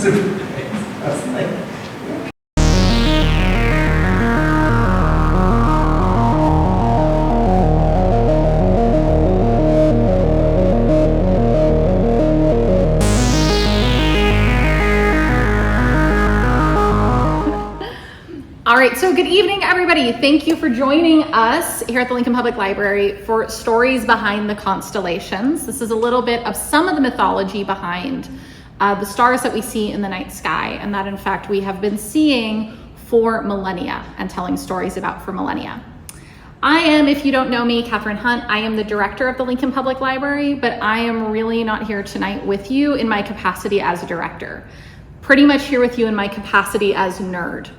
I was like, all right, so good evening, everybody. Thank you for joining us here at the Lincoln Public Library for Stories Behind the Constellations. This is a little bit of some of the mythology behind the stars that we see in the night sky, and that in fact we have been seeing for millennia and telling stories about for millennia. I am, if you don't know me, Kathryn Hunt. I am the director of the Lincoln Public Library, but I am really not here tonight with you in my capacity as a director. Pretty much here with you in my capacity as nerd.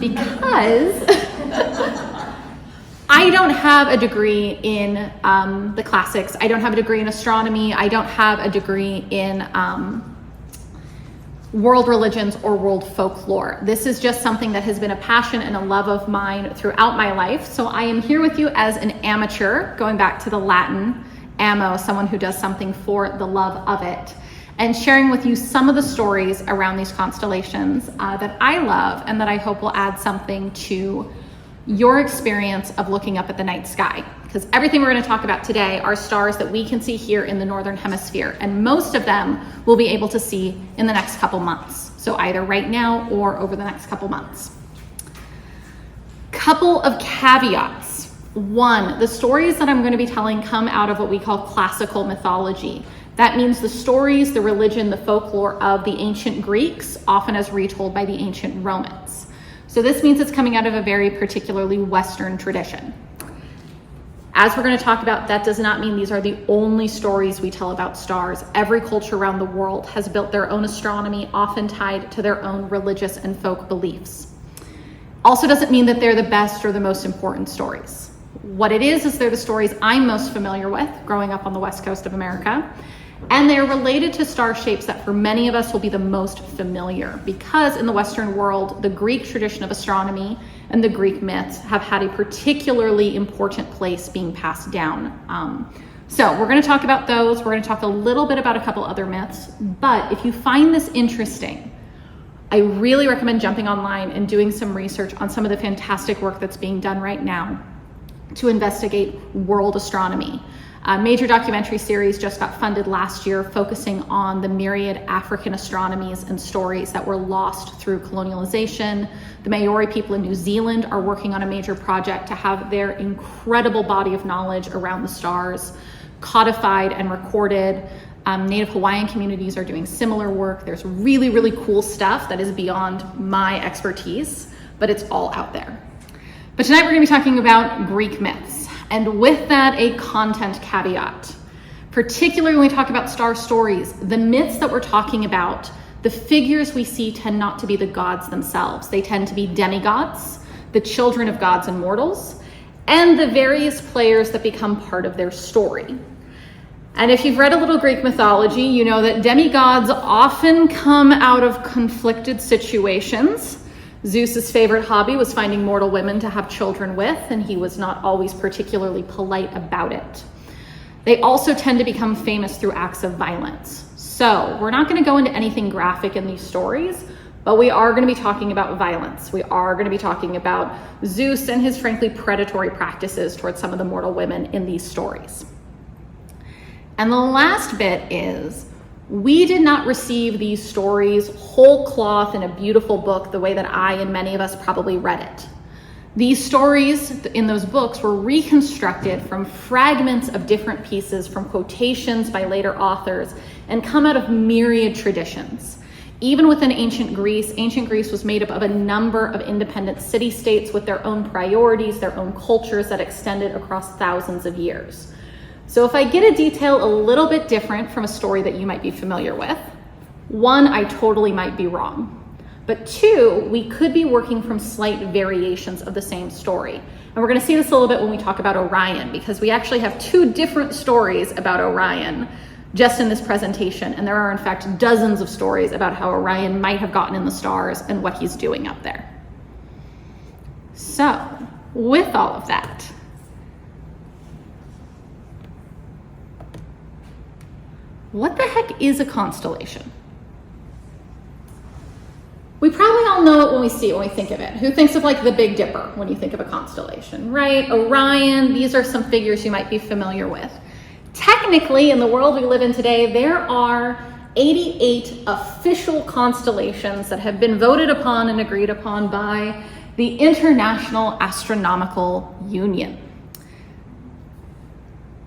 Because I don't have a degree in the classics. I don't have a degree in astronomy. I don't have a degree in world religions or world folklore. This is just something that has been a passion and a love of mine throughout my life. So I am here with you as an amateur, going back to the Latin amo, someone who does something for the love of it, and sharing with you some of the stories around these constellations that I love and that I hope will add something to your experience of looking up at the night sky. Because everything we're going to talk about today are stars that we can see here in the Northern Hemisphere, and most of them we'll be able to see in the next couple months. So either right now or over the next couple months. Couple of caveats. One, the stories that I'm going to be telling come out of what we call classical mythology. That means the stories, the religion, the folklore of the ancient Greeks, often as retold by the ancient Romans. So this means it's coming out of a very particularly Western tradition. As we're going to talk about, that does not mean these are the only stories we tell about stars. Every culture around the world has built their own astronomy, often tied to their own religious and folk beliefs. Also doesn't mean that they're the best or the most important stories. What it is they're the stories I'm most familiar with growing up on the West Coast of America. And they're related to star shapes that for many of us will be the most familiar, because in the Western world, the Greek tradition of astronomy and the Greek myths have had a particularly important place being passed down. So we're going to talk about those. We're going to talk a little bit about a couple other myths, but if you find this interesting, I really recommend jumping online and doing some research on some of the fantastic work that's being done right now to investigate world astronomy. A major documentary series just got funded last year focusing on the myriad African astronomies and stories that were lost through colonialization. The Maori people in New Zealand are working on a major project to have their incredible body of knowledge around the stars codified and recorded. Native Hawaiian communities are doing similar work. There's really, really cool stuff that is beyond my expertise, but it's all out there. But tonight we're going to be talking about Greek myths. And with that, a content caveat. Particularly when we talk about star stories, the myths that we're talking about, the figures we see tend not to be the gods themselves. They tend to be demigods, the children of gods and mortals, and the various players that become part of their story. And if you've read a little Greek mythology, you know that demigods often come out of conflicted situations. Zeus's favorite hobby was finding mortal women to have children with, and he was not always particularly polite about it. They also tend to become famous through acts of violence. So we're not going to go into anything graphic in these stories, but we are going to be talking about violence. We are going to be talking about Zeus and his frankly predatory practices towards some of the mortal women in these stories. And the last bit is, we did not receive these stories whole cloth in a beautiful book the way that I and many of us probably read it. These stories in those books were reconstructed from fragments of different pieces, from quotations by later authors, and come out of myriad traditions. Even within ancient Greece was made up of a number of independent city-states with their own priorities, their own cultures that extended across thousands of years. So if I get a detail a little bit different from a story that you might be familiar with, one, I totally might be wrong. But two, we could be working from slight variations of the same story. And we're going to see this a little bit when we talk about Orion, because we actually have two different stories about Orion just in this presentation. And there are in fact dozens of stories about how Orion might have gotten in the stars and what he's doing up there. So with all of that, what the heck is a constellation? We probably all know it when we see it, when we think of it. Who thinks of like the Big Dipper when you think of a constellation, right? Orion, these are some figures you might be familiar with. Technically, in the world we live in today, there are 88 official constellations that have been voted upon and agreed upon by the International Astronomical Union.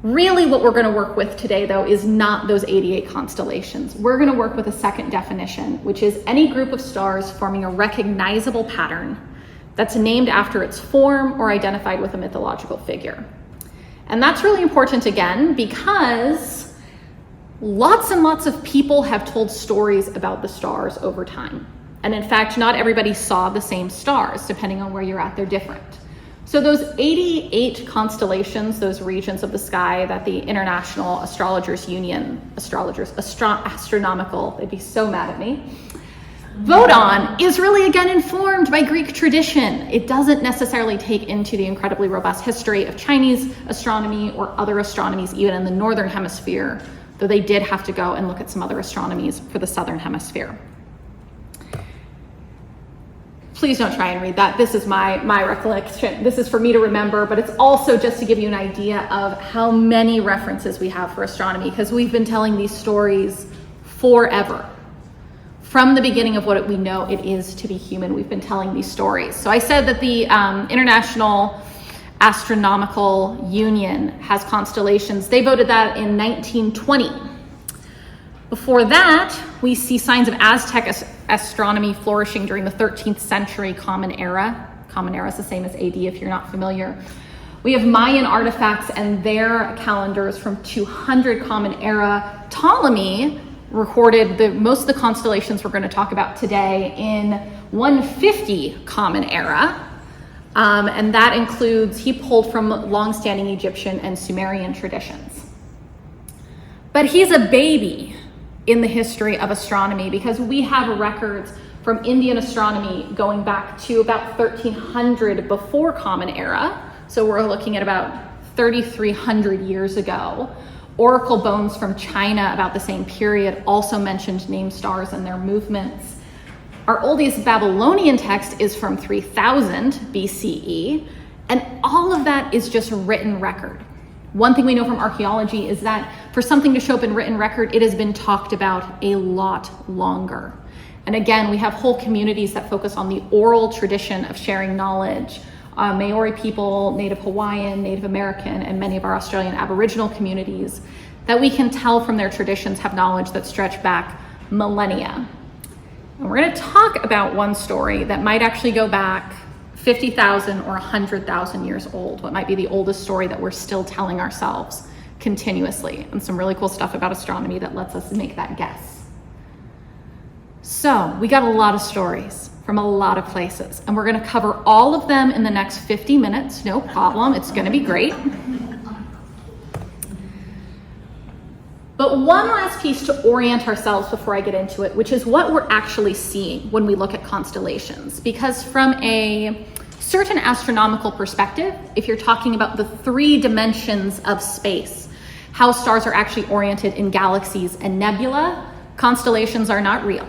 Really what we're going to work with today, though, is not those 88 constellations. We're going to work with a second definition, which is any group of stars forming a recognizable pattern that's named after its form or identified with a mythological figure. And that's really important, again, because lots and lots of people have told stories about the stars over time. And in fact, not everybody saw the same stars. Depending on where you're at, they're different. So those 88 constellations, those regions of the sky that the International Astrologers Union, astronomical, they'd be so mad at me, vote on, is really again informed by Greek tradition. It doesn't necessarily take into the incredibly robust history of Chinese astronomy or other astronomies, even in the Northern Hemisphere, though they did have to go and look at some other astronomies for the Southern Hemisphere. Please don't try and read that. This is my recollection. This is for me to remember, but it's also just to give you an idea of how many references we have for astronomy, because we've been telling these stories forever. From the beginning of what we know it is to be human, we've been telling these stories. So I said that the International Astronomical Union has constellations. They voted that in 1920. Before that, we see signs of Aztec astronomy flourishing during the 13th century Common Era. Common Era is the same as AD if you're not familiar. We have Mayan artifacts and their calendars from 200 Common Era. Ptolemy recorded most of the constellations we're going to talk about today in 150 Common Era. And that includes, he pulled from long-standing Egyptian and Sumerian traditions. But he's a baby in the history of astronomy, because we have records from Indian astronomy going back to about 1300 before Common Era. So we're looking at about 3,300 years ago. Oracle bones from China about the same period also mentioned named stars and their movements. Our oldest Babylonian text is from 3000 BCE, and all of that is just written record. One thing we know from archaeology is that for something to show up in written record, it has been talked about a lot longer. And again, we have whole communities that focus on the oral tradition of sharing knowledge. Maori people, Native Hawaiian, Native American, and many of our Australian Aboriginal communities that we can tell from their traditions have knowledge that stretch back millennia. And we're going to talk about one story that might actually go back 50,000 or 100,000 years old, what might be the oldest story that we're still telling ourselves continuously, and some really cool stuff about astronomy that lets us make that guess. So we got a lot of stories from a lot of places, and we're going to cover all of them in the next 50 minutes. No problem. It's going to be great. But one last piece to orient ourselves before I get into it, which is what we're actually seeing when we look at constellations. Because from a certain astronomical perspective, if you're talking about the 3 dimensions of space, how stars are actually oriented in galaxies and nebula, constellations are not real.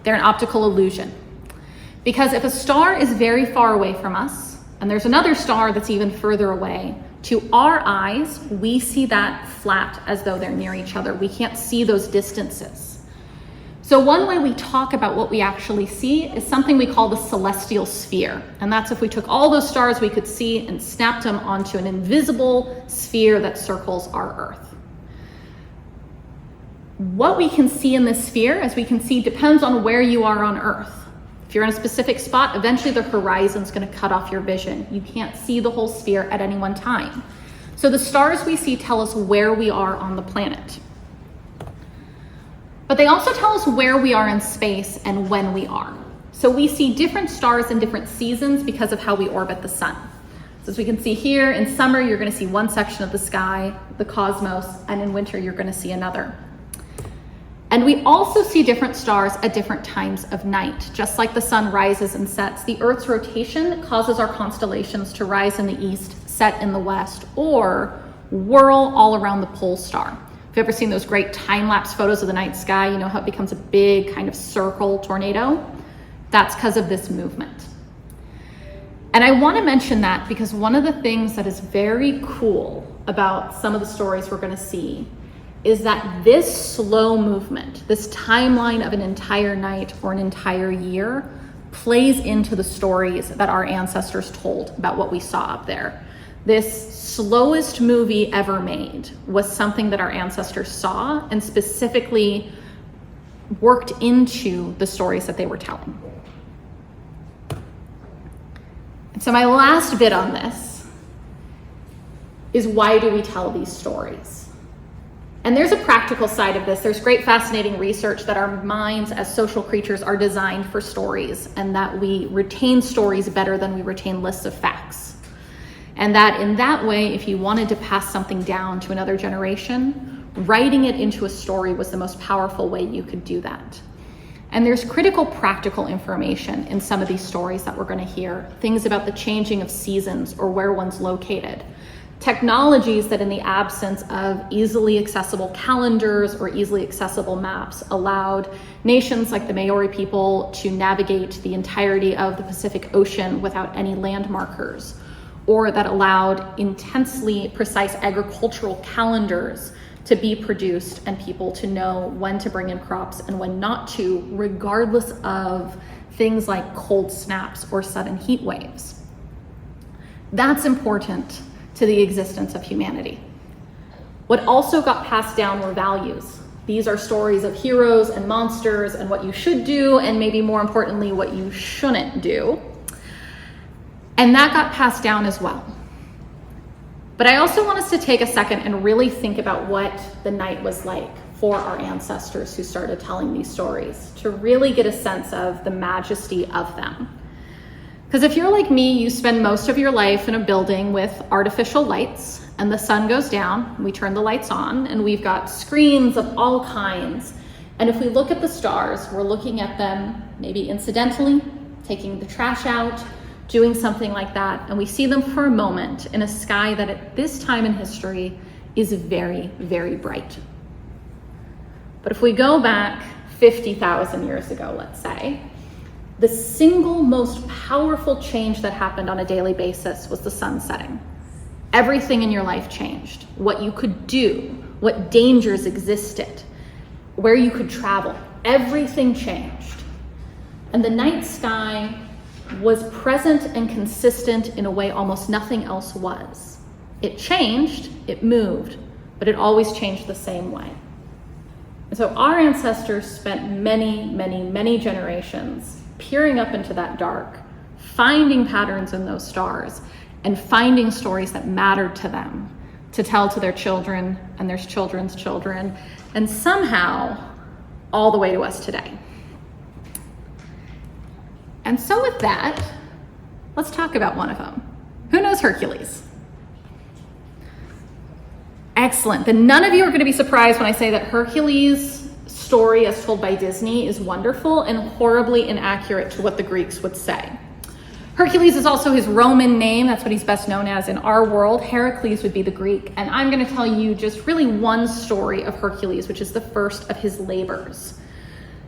They're an optical illusion. Because if a star is very far away from us, and there's another star that's even further away, to our eyes, we see that flat as though they're near each other. We can't see those distances. So one way we talk about what we actually see is something we call the celestial sphere. And that's if we took all those stars we could see and snapped them onto an invisible sphere that circles our Earth. What we can see in this sphere, as we can see, depends on where you are on Earth. If you're in a specific spot, eventually the horizon's going to cut off your vision. You can't see the whole sphere at any one time. So the stars we see tell us where we are on the planet. But they also tell us where we are in space and when we are. So we see different stars in different seasons because of how we orbit the sun. So as we can see here, in summer, you're going to see one section of the sky, the cosmos, and in winter, you're going to see another. And we also see different stars at different times of night. Just like the sun rises and sets, the Earth's rotation causes our constellations to rise in the east, set in the west, or whirl all around the pole star. If you've ever seen those great time-lapse photos of the night sky, you know how it becomes a big kind of circle tornado? That's because of this movement. And I want to mention that because one of the things that is very cool about some of the stories we're going to see is that this slow movement, this timeline of an entire night or an entire year, plays into the stories that our ancestors told about what we saw up there. This slowest movie ever made was something that our ancestors saw and specifically worked into the stories that they were telling. And so my last bit on this is, why do we tell these stories? And there's a practical side of this. There's great fascinating research that our minds as social creatures are designed for stories, and that we retain stories better than we retain lists of facts. And that in that way, if you wanted to pass something down to another generation, writing it into a story was the most powerful way you could do that. And there's critical practical information in some of these stories that we're going to hear. Things about the changing of seasons or where one's located. Technologies that in the absence of easily accessible calendars or easily accessible maps allowed nations like the Maori people to navigate the entirety of the Pacific Ocean without any land markers, or that allowed intensely precise agricultural calendars to be produced and people to know when to bring in crops and when not to, regardless of things like cold snaps or sudden heat waves. That's important to the existence of humanity. What also got passed down were values. These are stories of heroes and monsters and what you should do, and maybe more importantly, what you shouldn't do. And that got passed down as well. But I also want us to take a second and really think about what the night was like for our ancestors who started telling these stories, to really get a sense of the majesty of them. Because if you're like me, you spend most of your life in a building with artificial lights, and the sun goes down, we turn the lights on, and we've got screens of all kinds. And if we look at the stars, we're looking at them maybe incidentally, taking the trash out, doing something like that, and we see them for a moment in a sky that at this time in history is very, very bright. But if we go back 50,000 years ago, let's say, the single most powerful change that happened on a daily basis was the sun setting. Everything in your life changed. What you could do, what dangers existed, where you could travel, everything changed. And the night sky was present and consistent in a way almost nothing else was. It changed, it moved, but it always changed the same way. And so our ancestors spent many, many, many generations peering up into that dark, finding patterns in those stars, and finding stories that mattered to them to tell to their children and their children's children, and somehow all the way to us today. And so with that, let's talk about one of them. Who knows Hercules? Excellent. Then none of you are going to be surprised when I say that Hercules' story as told by Disney is wonderful and horribly inaccurate to what the Greeks would say. Hercules is also his Roman name. That's what he's best known as in our world. Heracles would be the Greek. And I'm going to tell you just really one story of Hercules, which is the first of his labors.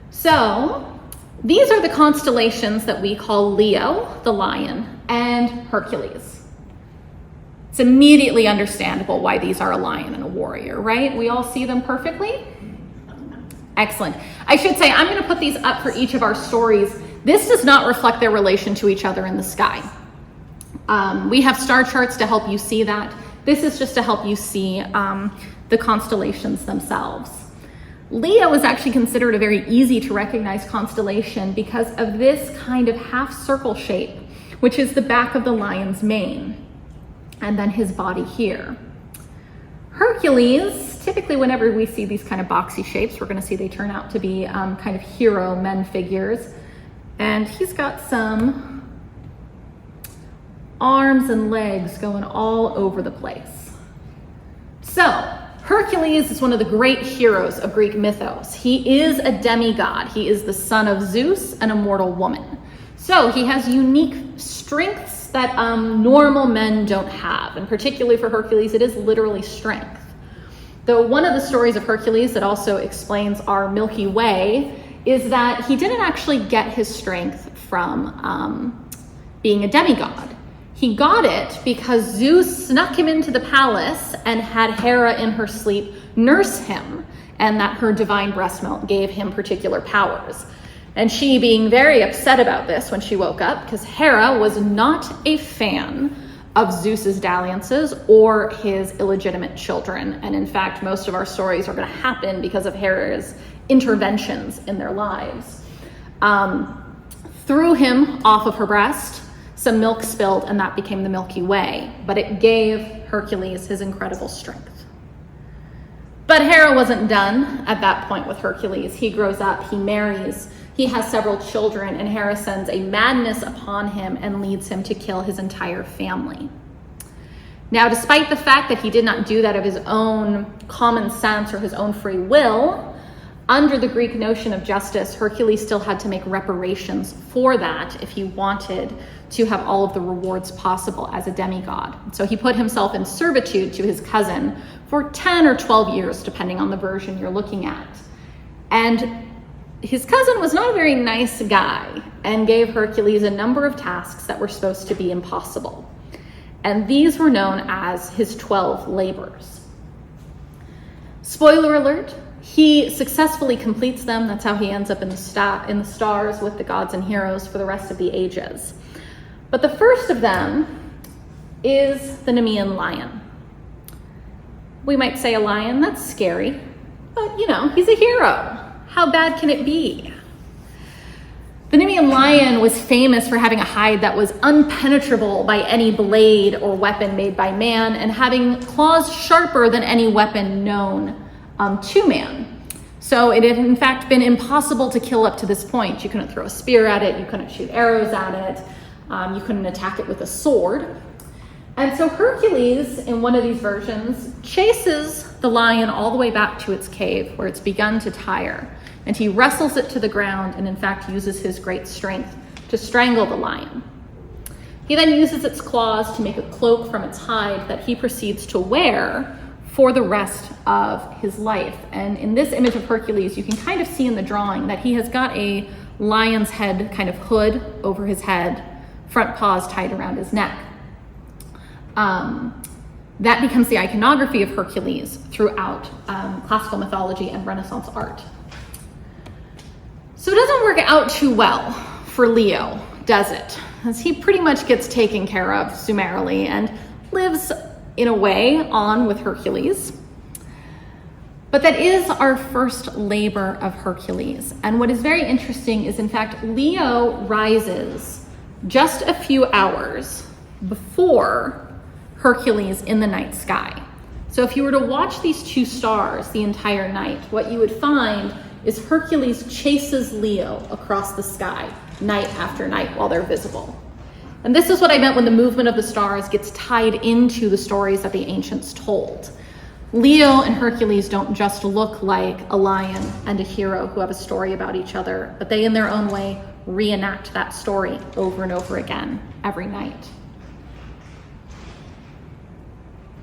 So these are the constellations that we call Leo, the lion, and Hercules. It's immediately understandable why these are a lion and a warrior, right? We all see them perfectly? Excellent. I should say, I'm going to put these up for each of our stories. This does not reflect their relation to each other in the sky. We have star charts to help you see that. This is just to help you see the constellations themselves. Leo is actually considered a very easy to recognize constellation because of this kind of half circle shape, which is the back of the lion's mane, and then his body here. Hercules, typically whenever we see these kind of boxy shapes, we're going to see they turn out to be kind of hero men figures. And he's got some arms and legs going all over the place. So Hercules is one of the great heroes of Greek mythos. He is a demigod. He is the son of Zeus, an immortal woman. So he has unique strengths that normal men don't have. And particularly for Hercules, it is literally strength. Though one of the stories of Hercules that also explains our Milky Way is that he didn't actually get his strength from being a demigod. He got it because Zeus snuck him into the palace and had Hera in her sleep nurse him, and that her divine breast milk gave him particular powers. And she being very upset about this when she woke up, because Hera was not a fan of Zeus's dalliances or his illegitimate children. And in fact, most of our stories are going to happen because of Hera's interventions in their lives. Threw him off of her breast, some milk spilled, and that became the Milky Way. But it gave Hercules his incredible strength. But Hera wasn't done at that point with Hercules. He grows up, he marries, he has several children, and Hera sends a madness upon him and leads him to kill his entire family. Now, despite the fact that he did not do that of his own common sense or his own free will, under the Greek notion of justice, Hercules still had to make reparations for that if he wanted to have all of the rewards possible as a demigod. So he put himself in servitude to his cousin for 10 or 12 years, depending on the version you're looking at. And his cousin was not a very nice guy and gave Hercules a number of tasks that were supposed to be impossible. And these were known as his 12 labors. Spoiler alert, he successfully completes them. That's how he ends up in the stars with the gods and heroes for the rest of the ages. But the first of them is the Nemean lion. We might say a lion, that's scary, but he's a hero. How bad can it be? The Nemean lion was famous for having a hide that was impenetrable by any blade or weapon made by man, and having claws sharper than any weapon known to man. So it had in fact been impossible to kill up to this point. You couldn't throw a spear at it, you couldn't shoot arrows at it, you couldn't attack it with a sword. And so Hercules, in one of these versions, chases the lion all the way back to its cave where it's begun to tire. And he wrestles it to the ground and in fact uses his great strength to strangle the lion. He then uses its claws to make a cloak from its hide that he proceeds to wear for the rest of his life. And in this image of Hercules, you can kind of see in the drawing that he has got a lion's head kind of hood over his head, front paws tied around his neck. That becomes the iconography of Hercules throughout classical mythology and Renaissance art. So it doesn't work out too well for Leo, does it? As he pretty much gets taken care of summarily and lives in a way on with Hercules. But that is our first labor of Hercules. And what is very interesting is in fact, Leo rises just a few hours before Hercules in the night sky. So if you were to watch these two stars the entire night, what you would find is Hercules chases Leo across the sky night after night while they're visible. And this is what I meant when the movement of the stars gets tied into the stories that the ancients told. Leo and Hercules don't just look like a lion and a hero who have a story about each other, but they in their own way reenact that story over and over again every night.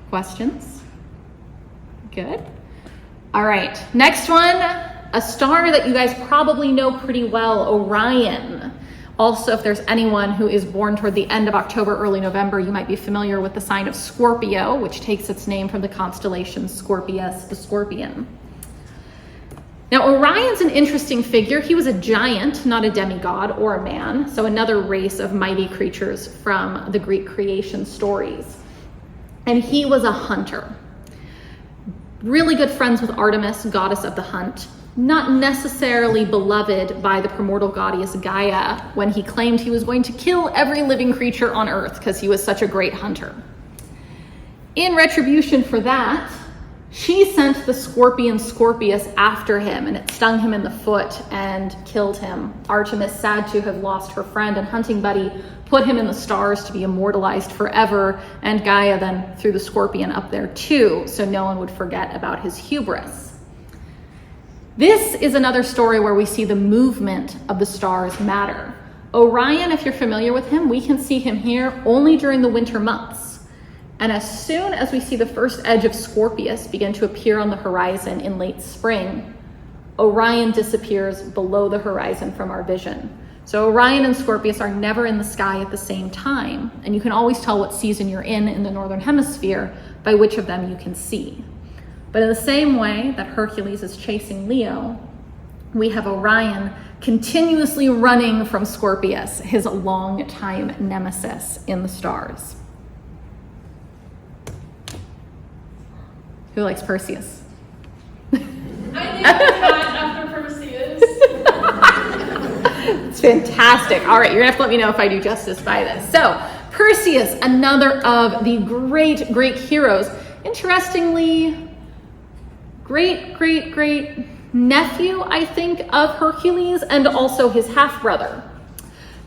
Questions? Good. All right, next one, a star that you guys probably know pretty well, Orion. Also, if there's anyone who is born toward the end of October, early November, you might be familiar with the sign of Scorpio, which takes its name from the constellation Scorpius, the scorpion. Now, Orion's an interesting figure. He was a giant, not a demigod or a man, so another race of mighty creatures from the Greek creation stories. And he was a hunter. Really good friends with Artemis, goddess of the hunt. Not necessarily beloved by the primordial goddess Gaia when he claimed he was going to kill every living creature on Earth because he was such a great hunter. In retribution for that, she sent the scorpion Scorpius after him, and it stung him in the foot and killed him. Artemis, sad to have lost her friend and hunting buddy, put him in the stars to be immortalized forever, and Gaia then threw the scorpion up there too, so no one would forget about his hubris. This is another story where we see the movement of the stars matter. Orion, if you're familiar with him, we can see him here only during the winter months. And as soon as we see the first edge of Scorpius begin to appear on the horizon in late spring, Orion disappears below the horizon from our vision. So Orion and Scorpius are never in the sky at the same time, and you can always tell what season you're in the northern hemisphere by which of them you can see. But in the same way that Hercules is chasing Leo, we have Orion continuously running from Scorpius, his long-time nemesis in the stars. Who likes Perseus? I named the cat after Perseus. It's fantastic. All right, you're gonna have to let me know if I do justice by this. So, Perseus, another of the great Greek heroes. Interestingly, great nephew, I think, of Hercules, and also his half-brother.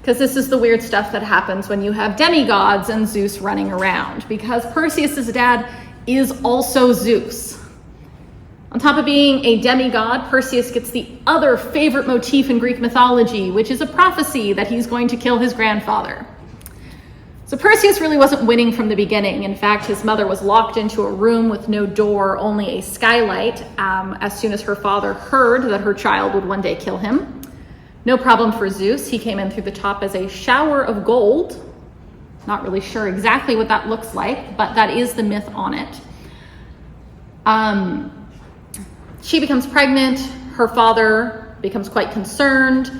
Because this is the weird stuff that happens when you have demigods and Zeus running around. Because Perseus's dad is also Zeus. On top of being a demigod, Perseus gets the other favorite motif in Greek mythology, which is a prophecy that he's going to kill his grandfather. So Perseus really wasn't winning from the beginning. In fact, his mother was locked into a room with no door, only a skylight, as soon as her father heard that her child would one day kill him. No problem for Zeus. He came in through the top as a shower of gold. Not really sure exactly what that looks like, but that is the myth on it. She becomes pregnant. Her father becomes quite concerned,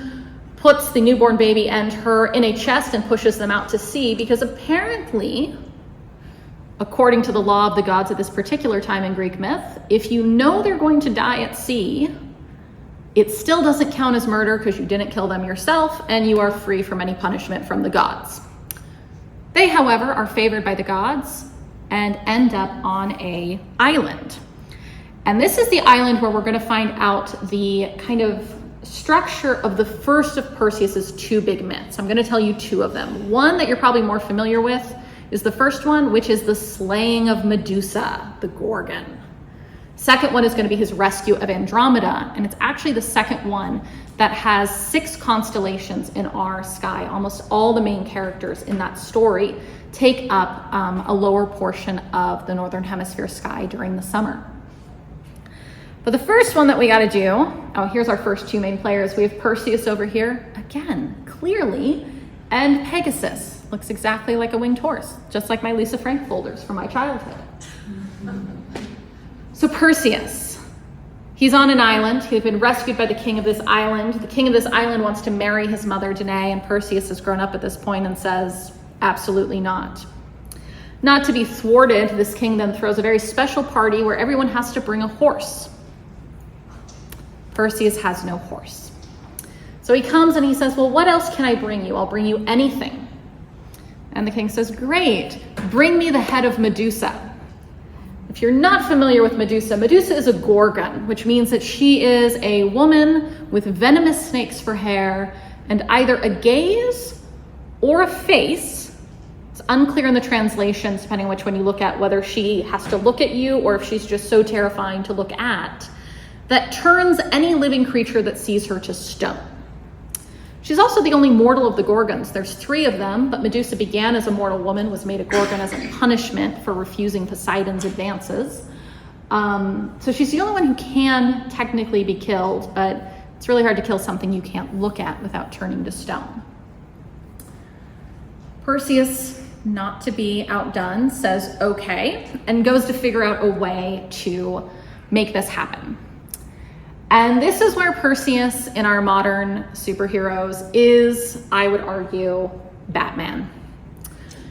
puts the newborn baby and her in a chest and pushes them out to sea, because apparently, according to the law of the gods at this particular time in Greek myth, if you know they're going to die at sea, it still doesn't count as murder because you didn't kill them yourself, and you are free from any punishment from the gods. They, however, are favored by the gods and end up on an island. And this is the island where we're going to find out the kind of structure of the first of Perseus's two big myths. I'm going to tell you two of them. One that you're probably more familiar with is the first one, which is the slaying of Medusa, the Gorgon. Second one is going to be his rescue of Andromeda, and it's actually the second one that has 6 constellations in our sky. Almost all the main characters in that story take up a lower portion of the northern hemisphere sky during the summer. But the first one that we got to do, here's our first two main players. We have Perseus over here, again, clearly, and Pegasus. Looks exactly like a winged horse, just like my Lisa Frank folders from my childhood. So Perseus, he's on an island. He's been rescued by the king of this island. The king of this island wants to marry his mother, Danae, and Perseus has grown up at this point and says, absolutely not. Not to be thwarted, this king then throws a very special party where everyone has to bring a horse. Perseus has no horse. So he comes and he says, well, what else can I bring you? I'll bring you anything. And the king says, great, bring me the head of Medusa. If you're not familiar with Medusa, Medusa is a gorgon, which means that she is a woman with venomous snakes for hair and either a gaze or a face. It's unclear in the translations, depending on which one you look at, whether she has to look at you or if she's just so terrifying to look at, that turns any living creature that sees her to stone. She's also the only mortal of the Gorgons. There's 3 of them, but Medusa began as a mortal woman, was made a Gorgon as a punishment for refusing Poseidon's advances. So she's the only one who can technically be killed, but it's really hard to kill something you can't look at without turning to stone. Perseus, not to be outdone, says okay, and goes to figure out a way to make this happen. And this is where Perseus in our modern superheroes is, I would argue, Batman.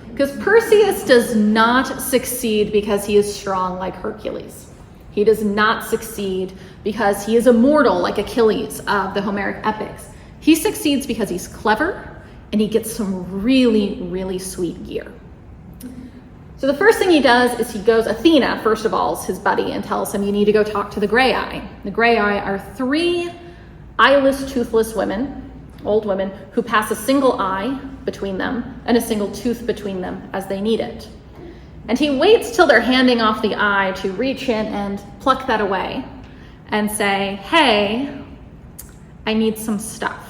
Because Perseus does not succeed because he is strong like Hercules. He does not succeed because he is immortal like Achilles of the Homeric epics. He succeeds because he's clever and he gets some really, really sweet gear. So the first thing he does is he goes, Athena, first of all, is his buddy, and tells him, you need to go talk to the Graeae. The Graeae are 3 eyeless, toothless women, old women, who pass a single eye between them and a single tooth between them as they need it. And he waits till they're handing off the eye to reach in and pluck that away and say, hey, I need some stuff.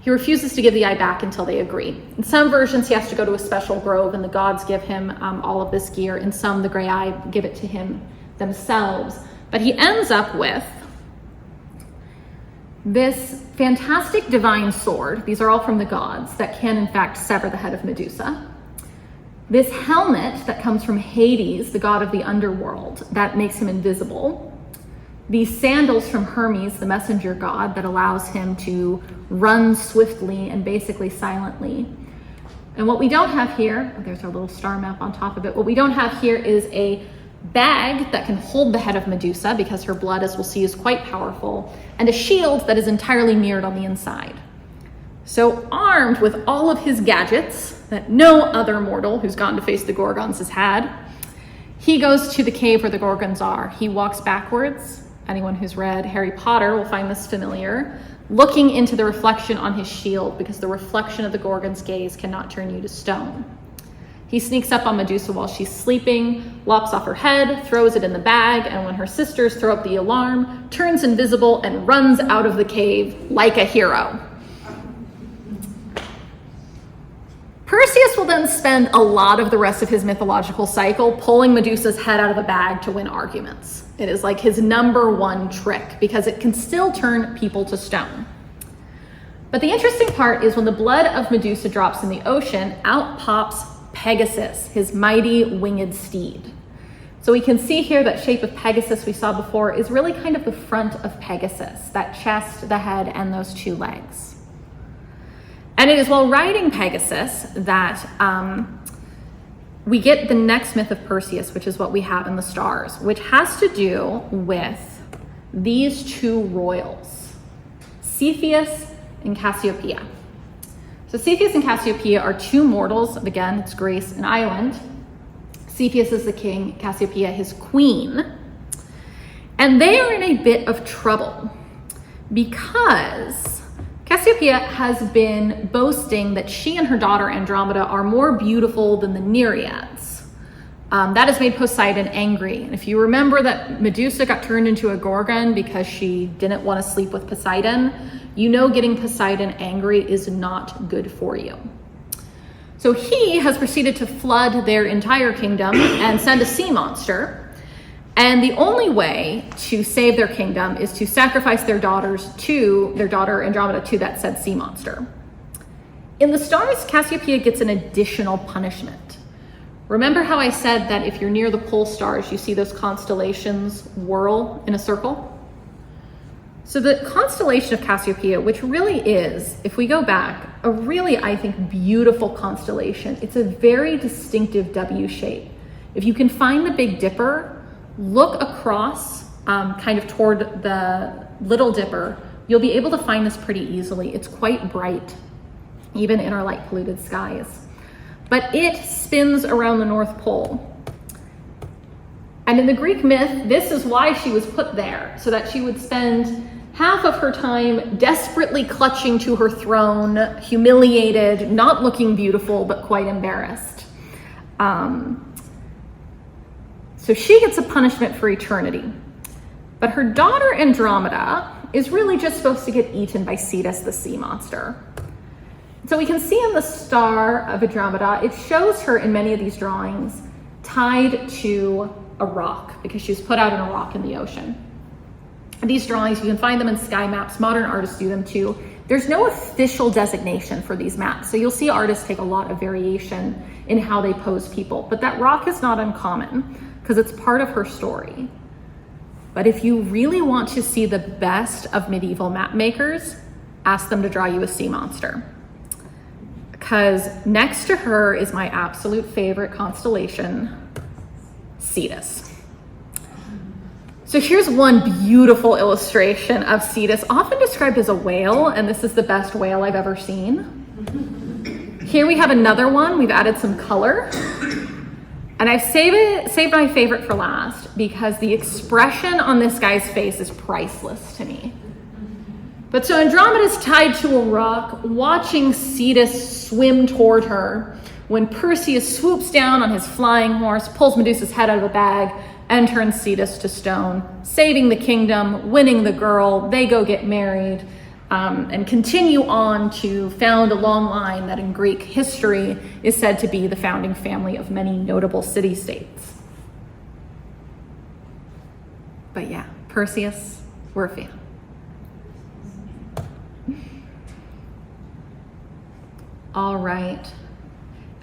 He refuses to give the eye back until they agree. In some versions, he has to go to a special grove and the gods give him all of this gear. In some, the Graeae give it to him themselves. But he ends up with this fantastic divine sword, these are all from the gods, that can in fact sever the head of Medusa. This helmet that comes from Hades, the god of the underworld, that makes him invisible. These sandals from Hermes, the messenger god, that allows him to run swiftly and basically silently. And what we don't have here, there's our little star map on top of it, what we don't have here is a bag that can hold the head of Medusa, because her blood, as we'll see, is quite powerful, and a shield that is entirely mirrored on the inside. So armed with all of his gadgets that no other mortal who's gone to face the Gorgons has had, he goes to the cave where the Gorgons are. He walks backwards. Anyone who's read Harry Potter will find this familiar, looking into the reflection on his shield, because the reflection of the Gorgon's gaze cannot turn you to stone. He sneaks up on Medusa while she's sleeping, lops off her head, throws it in the bag, and when her sisters throw up the alarm, turns invisible and runs out of the cave like a hero. Perseus will then spend a lot of the rest of his mythological cycle pulling Medusa's head out of a bag to win arguments. It is like his number one trick, because it can still turn people to stone. But the interesting part is when the blood of Medusa drops in the ocean, out pops Pegasus, his mighty winged steed. So we can see here that shape of Pegasus we saw before is really kind of the front of Pegasus, that chest, the head, and those two legs. And it is while riding Pegasus that we get the next myth of Perseus, which is what we have in the stars, which has to do with these two royals, Cetus and Cassiopeia. So Cetus and Cassiopeia are two mortals. Again, it's Greece, an island. Cetus is the king, Cassiopeia his queen. And they are in a bit of trouble because Cassiopeia has been boasting that she and her daughter Andromeda are more beautiful than the Nereids. That has made Poseidon angry. And if you remember that Medusa got turned into a Gorgon because she didn't want to sleep with Poseidon, you know getting Poseidon angry is not good for you. So he has proceeded to flood their entire kingdom and send a sea monster. And the only way to save their kingdom is to sacrifice their daughter Andromeda to that said sea monster. In the stars, Cassiopeia gets an additional punishment. Remember how I said that if you're near the pole stars, you see those constellations whirl in a circle? So the constellation of Cassiopeia, which really is, if we go back, a really, I think, beautiful constellation. It's a very distinctive W shape. If you can find the Big Dipper, look across kind of toward the Little Dipper, you'll be able to find this pretty easily. It's quite bright, even in our light polluted skies. But it spins around the North Pole. And in the Greek myth, this is why she was put there, so that she would spend half of her time desperately clutching to her throne, humiliated, not looking beautiful, but quite embarrassed. So she gets a punishment for eternity. But her daughter Andromeda is really just supposed to get eaten by Cetus, the sea monster. So we can see in the star of Andromeda, it shows her in many of these drawings tied to a rock, because she was put out in a rock in the ocean. These drawings, you can find them in sky maps. Modern artists do them too. There's no official designation for these maps, so you'll see artists take a lot of variation in how they pose people. But that rock is not uncommon because it's part of her story. But if you really want to see the best of medieval map makers, ask them to draw you a sea monster. Because next to her is my absolute favorite constellation, Cetus. So here's one beautiful illustration of Cetus, often described as a whale, and this is the best whale I've ever seen. Here we have another one. We've added some color. And I've saved my favorite for last because the expression on this guy's face is priceless to me. But so Andromeda's tied to a rock, watching Cetus swim toward her, when Perseus swoops down on his flying horse, pulls Medusa's head out of the bag, and turns Cetus to stone, saving the kingdom, winning the girl. They go get married and continue on to found a long line that in Greek history is said to be the founding family of many notable city-states. But yeah, Perseus, we're a fan. All right.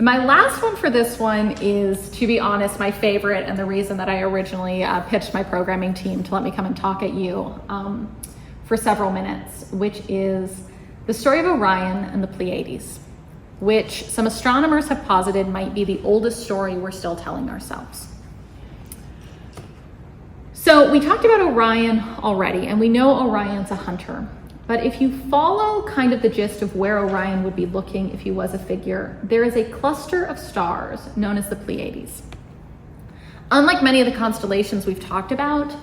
My last one for this one is, to be honest, my favorite, and the reason that I originally pitched my programming team to let me come and talk at you for several minutes, which is the story of Orion and the Pleiades, which some astronomers have posited might be the oldest story we're still telling ourselves. So we talked about Orion already, and we know Orion's a hunter. But if you follow kind of the gist of where Orion would be looking if he was a figure, there is a cluster of stars known as the Pleiades. Unlike many of the constellations we've talked about,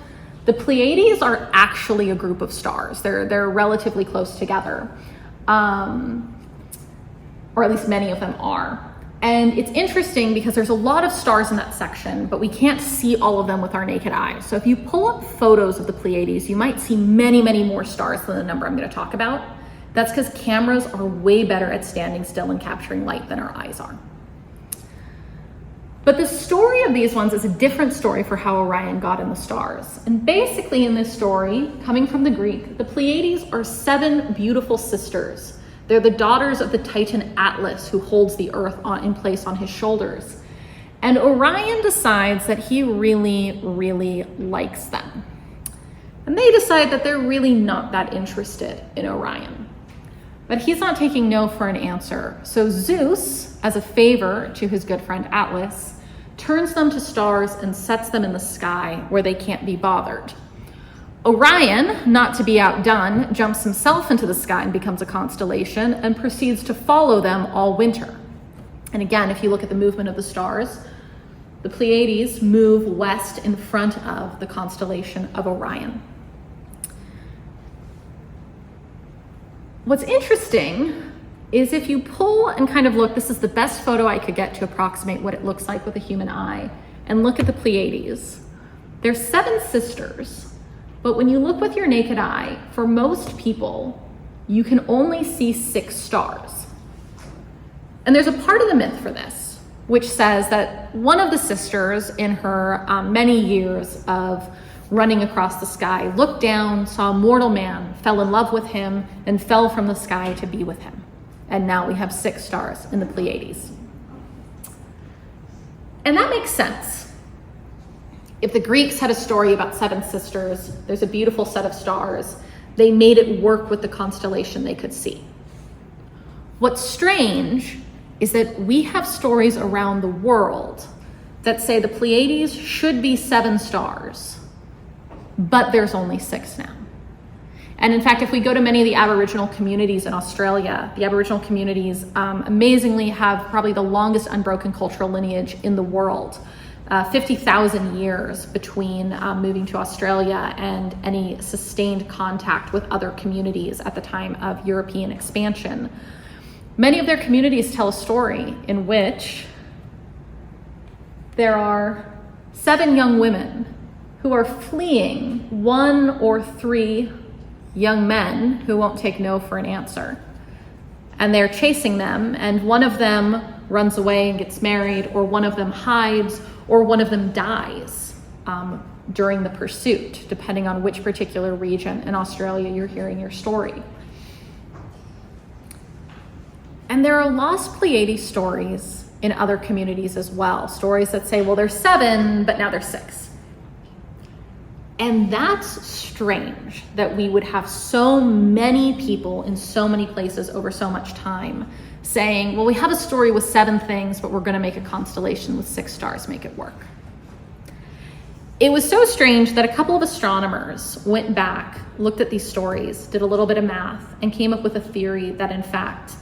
the Pleiades are actually a group of stars. They're relatively close together, or at least many of them are. And it's interesting because there's a lot of stars in that section, but we can't see all of them with our naked eye. So if you pull up photos of the Pleiades, you might see many, many more stars than the number I'm going to talk about. That's because cameras are way better at standing still and capturing light than our eyes are. But the story of these ones is a different story for how Orion got in the stars. And basically in this story, coming from the Greek, the Pleiades are 7 beautiful sisters. They're the daughters of the Titan Atlas, who holds the earth in place on his shoulders. And Orion decides that he really, really likes them. And they decide that they're really not that interested in Orion. But he's not taking no for an answer. So Zeus, as a favor to his good friend Atlas, turns them to stars and sets them in the sky where they can't be bothered. Orion, not to be outdone, jumps himself into the sky and becomes a constellation and proceeds to follow them all winter. And again, if you look at the movement of the stars, the Pleiades move west in front of the constellation of Orion. What's interesting is if you pull and kind of look, this is the best photo I could get to approximate what it looks like with a human eye, and look at the Pleiades. There's 7 sisters. But when you look with your naked eye, for most people, you can only see 6 stars. And there's a part of the myth for this, which says that one of the sisters in her many years of running across the sky looked down, saw a mortal man, fell in love with him, and fell from the sky to be with him. And now we have 6 stars in the Pleiades. And that makes sense. If the Greeks had a story about 7 sisters, there's a beautiful set of stars, they made it work with the constellation they could see. What's strange is that we have stories around the world that say the Pleiades should be 7 stars, but there's only 6 now. And in fact, if we go to many of the Aboriginal communities in Australia, the Aboriginal communities amazingly have probably the longest unbroken cultural lineage in the world. 50,000 years between moving to Australia and any sustained contact with other communities at the time of European expansion. Many of their communities tell a story in which there are 7 young women who are fleeing 1 or 3 young men who won't take no for an answer. And they're chasing them, and one of them runs away and gets married, or one of them hides, or one of them dies during the pursuit, depending on which particular region in Australia you're hearing your story. And there are lost Pleiades stories in other communities as well. Stories that say, well, there's 7, but now there's 6. And that's strange that we would have so many people in so many places over so much time saying, well, we have a story with 7 things, but we're going to make a constellation with 6 stars, make it work. It was so strange that a couple of astronomers went back, looked at these stories, did a little bit of math, and came up with a theory that, in fact,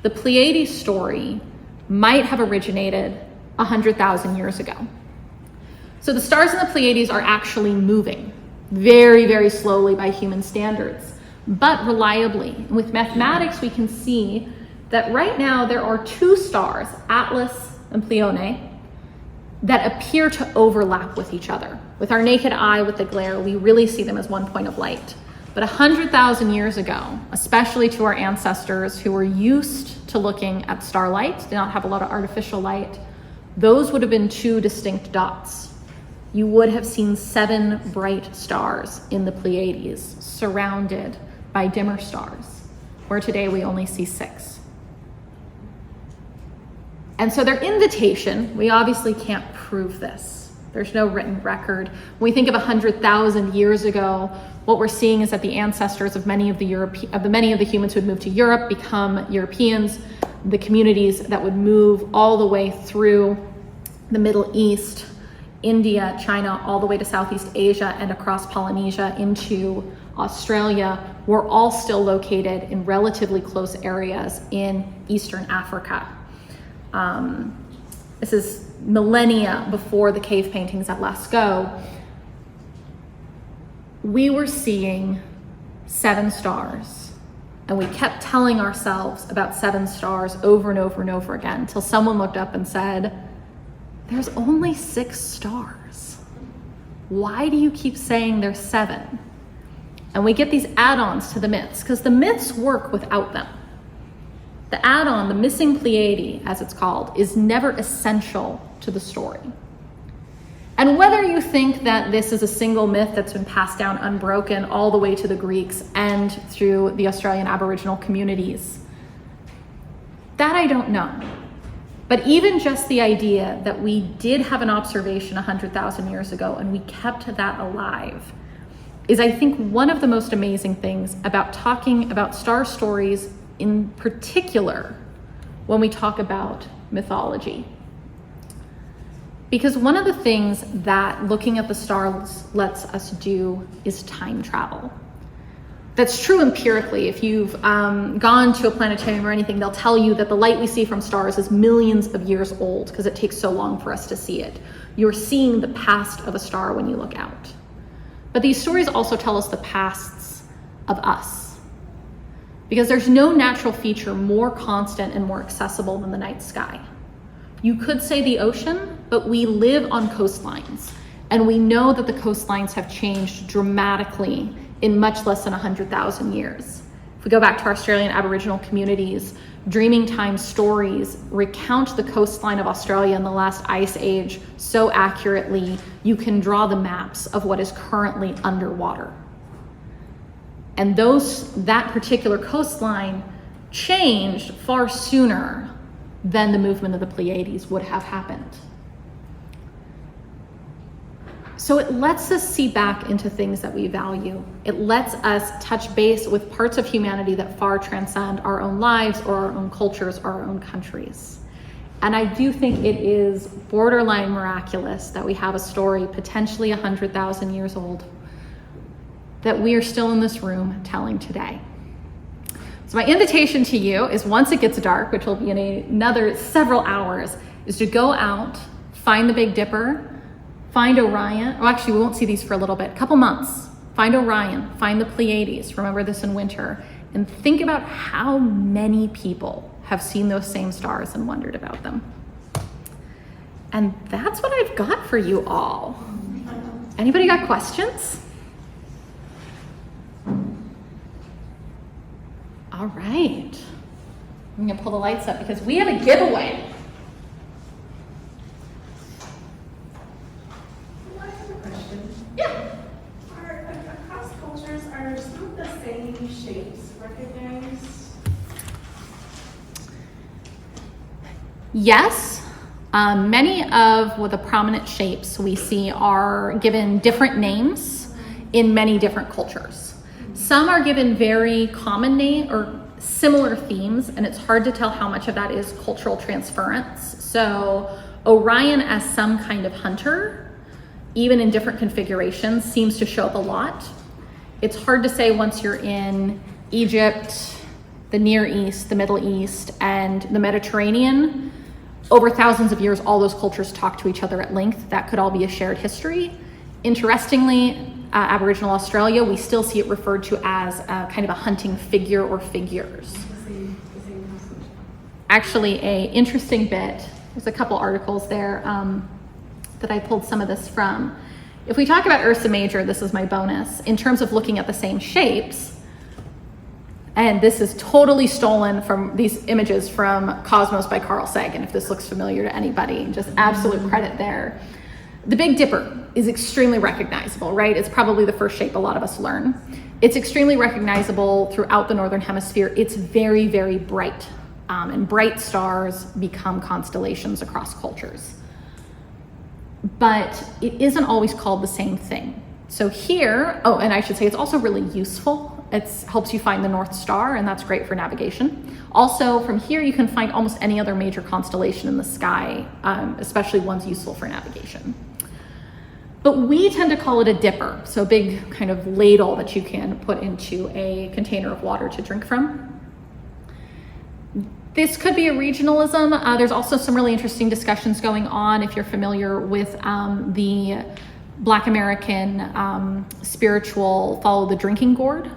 the Pleiades story might have originated 100,000 years ago. So the stars in the Pleiades are actually moving very, very slowly by human standards, but reliably. And with mathematics, we can see that right now there are 2 stars, Atlas and Pleione, that appear to overlap with each other. With our naked eye, with the glare, we really see them as one point of light. But 100,000 years ago, especially to our ancestors who were used to looking at starlight, did not have a lot of artificial light, those would have been 2 distinct dots. You would have seen 7 bright stars in the Pleiades, surrounded by dimmer stars, where today we only see 6. And so their invitation, we obviously can't prove this. There's no written record. When we think of 100,000 years ago, what we're seeing is that the ancestors of many of the humans who had moved to Europe become Europeans. The communities that would move all the way through the Middle East, India, China, all the way to Southeast Asia and across Polynesia into Australia were all still located in relatively close areas in Eastern Africa. This is millennia before the cave paintings at Lascaux. We were seeing 7 stars, and we kept telling ourselves about 7 stars over and over and over again until someone looked up and said, "There's only 6 stars. Why do you keep saying there's 7? And we get these add-ons to the myths, because the myths work without them. The add-on, the missing Pleiades, as it's called, is never essential to the story. And whether you think that this is a single myth that's been passed down unbroken all the way to the Greeks and through the Australian Aboriginal communities, that I don't know. But even just the idea that we did have an observation 100,000 years ago and we kept that alive is, I think, one of the most amazing things about talking about star stories in particular when we talk about mythology. Because one of the things that looking at the stars lets us do is time travel. That's true empirically. If you've gone to a planetarium or anything, they'll tell you that the light we see from stars is millions of years old because it takes so long for us to see it. You're seeing the past of a star when you look out. But these stories also tell us the pasts of us. Because there's no natural feature more constant and more accessible than the night sky. You could say the ocean, but we live on coastlines, and we know that the coastlines have changed dramatically in much less than 100,000 years. If we go back to our Australian Aboriginal communities, Dreaming Time stories recount the coastline of Australia in the last ice age so accurately, you can draw the maps of what is currently underwater. And that particular coastline changed far sooner than the movement of the Pleiades would have happened. So it lets us see back into things that we value. It lets us touch base with parts of humanity that far transcend our own lives or our own cultures or our own countries. And I do think it is borderline miraculous that we have a story potentially 100,000 years old that we are still in this room telling today. So my invitation to you is, once it gets dark, which will be in another several hours, is to go out, find the Big Dipper, find Orion. Oh, actually, we won't see these for a little bit, a couple months. Find Orion, find the Pleiades, remember this in winter, and think about how many people have seen those same stars and wondered about them. And that's what I've got for you all. Anybody got questions? All right. I'm gonna pull the lights up because we have a giveaway. I have a question. Yeah. Across cultures, are some of the same shapes recognized? Yes. Many of the prominent shapes we see are given different names in many different cultures. Some are given very common name or similar themes, and it's hard to tell how much of that is cultural transference. So Orion as some kind of hunter, even in different configurations, seems to show up a lot. It's hard to say once you're in Egypt, the Near East, the Middle East, and the Mediterranean. Over thousands of years, all those cultures talk to each other at length. That could all be a shared history. Interestingly, Aboriginal Australia, we still see it referred to as kind of a hunting figure or figures. Actually, a interesting bit, there's a couple articles there that I pulled some of this from. If we talk about Ursa Major, this is my bonus, in terms of looking at the same shapes, and this is totally stolen from these images from Cosmos by Carl Sagan, if this looks familiar to anybody, just absolute credit there. The Big Dipper is extremely recognizable, right? It's probably the first shape a lot of us learn. It's extremely recognizable throughout the Northern Hemisphere. It's very, very bright. and bright stars become constellations across cultures. But it isn't always called the same thing. So here, oh, and I should say it's also really useful. It helps you find the North Star, and that's great for navigation. Also, from here, you can find almost any other major constellation in the sky, especially ones useful for navigation. But we tend to call it a dipper, so a big kind of ladle that you can put into a container of water to drink from. This could be a regionalism. There's also some really interesting discussions going on if you're familiar with the Black American spiritual Follow the Drinking Gourd.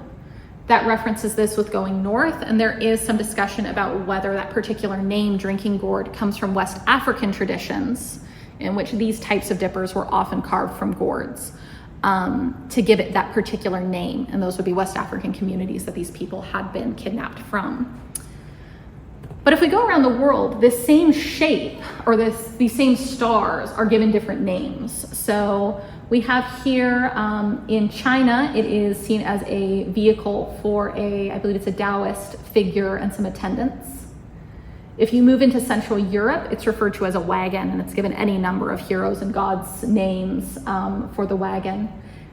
That references this with going north, and there is some discussion about whether that particular name, drinking gourd, comes from West African traditions, in which these types of dippers were often carved from gourds to give it that particular name, and those would be West African communities that these people had been kidnapped from. But if we go around the world, this same shape, or these same stars are given different names. So we have here in China, it is seen as a vehicle for I believe it's a Taoist figure and some attendants. If you move into Central Europe, it's referred to as a wagon, and it's given any number of heroes and gods' names for the wagon.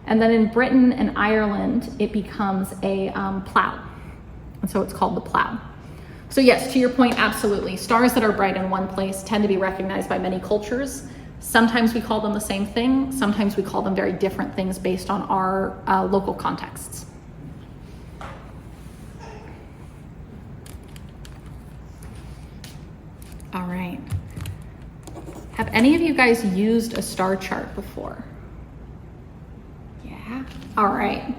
And then in Britain and Ireland, it becomes a plow. And so it's called the plow. So yes, to your point, absolutely. Stars that are bright in one place tend to be recognized by many cultures. Sometimes we call them the same thing. Sometimes we call them very different things based on our local contexts. All right. Have any of you guys used a star chart before? Yeah. All right.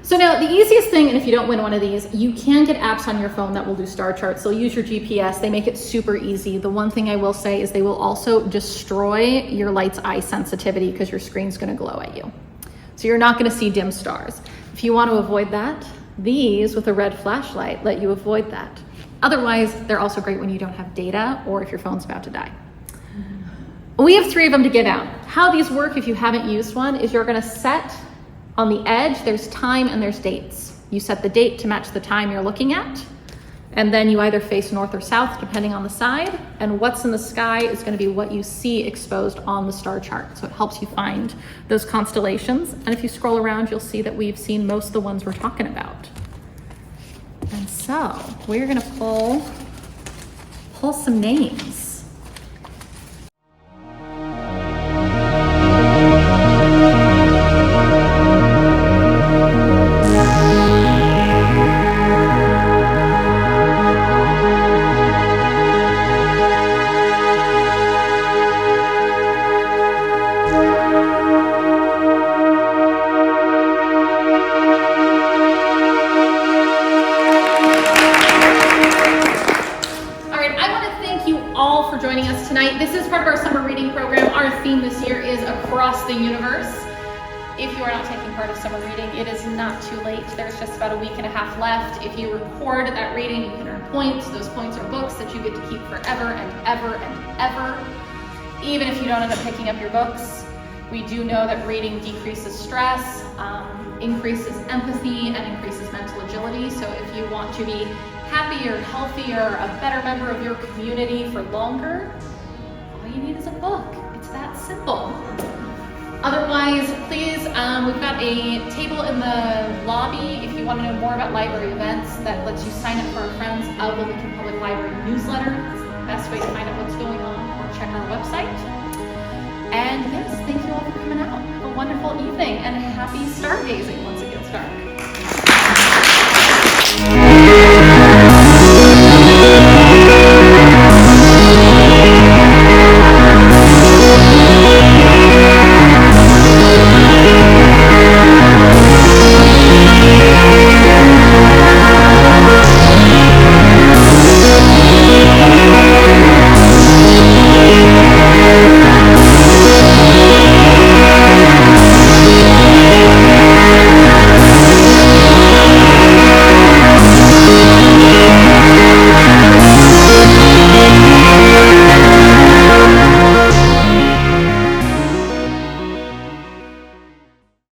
So now the easiest thing, and if you don't win one of these, you can get apps on your phone that will do star charts. They'll use your GPS. They make it super easy. The one thing I will say is they will also destroy your light's eye sensitivity because your screen's going to glow at you. So you're not going to see dim stars. If you want to avoid that, these with a red flashlight let you avoid that. Otherwise, they're also great when you don't have data or if your phone's about to die. We have 3 of them to give out. How these work if you haven't used one is you're going to set on the edge, there's time and there's dates. You set the date to match the time you're looking at, and then you either face north or south depending on the side, and what's in the sky is going to be what you see exposed on the star chart. So it helps you find those constellations. And if you scroll around, you'll see that we've seen most of the ones we're talking about. And so we're going to pull some names. This is part of our summer reading program. Our theme this year is Across the Universe. If you are not taking part of summer reading, it is not too late. There's just about a week and a half left. If you record that reading, you can earn points. Those points are books that you get to keep forever and ever and ever. Even if you don't end up picking up your books, we do know that reading decreases stress, increases empathy, and increases mental agility. So if you want to be happier, healthier, a better member of your community for longer, all you need is a book. It's that simple. Otherwise, please, we've got a table in the lobby if you want to know more about library events that lets you sign up for our Friends of the Lincoln Public Library newsletter. It's the best way to find out what's going on, or check our website. And yes, thank you all for coming out. Have a wonderful evening and happy stargazing once it gets dark.